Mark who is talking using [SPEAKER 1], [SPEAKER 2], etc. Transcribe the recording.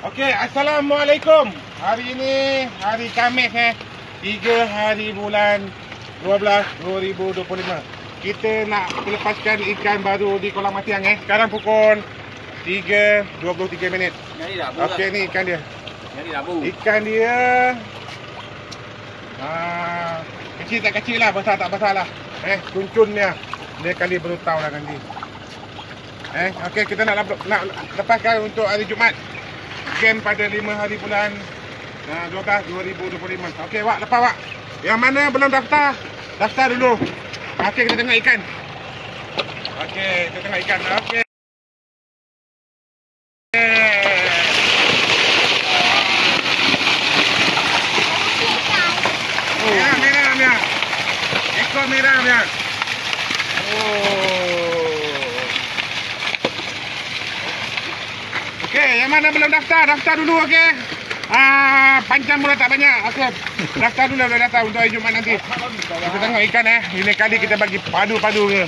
[SPEAKER 1] Okey, Assalamualaikum. Hari ini hari Khamis 3 hari bulan 12 2025. Kita nak melepaskan ikan baru di kolam Matiang Sekarang pukul 3:23 minit. Okey, ni ikan dia. Ikan dia kecil tak kecil lah, besar tak besar lah. Kuncun dia. Dia kali berutau lah nanti. Okey, kita nak lepaskan untuk hari Jumaat. Game pada 5 hari bulan 12 2025. Okey, Wak, lepas Wak. Yang mana belum daftar? Daftar dulu. Okey, kita tengok ikan. Okey, kita tengok ikan. Okey. Merah. Ekor merah dia. Okey, yang mana belum daftar? Daftar dulu, okey. Pancam mula tak banyak. Okey. Daftar dulu, boleh daftar untuk hari Jumaat nanti. Kita tengok ikan Ini kali kita bagi padu-padu ke.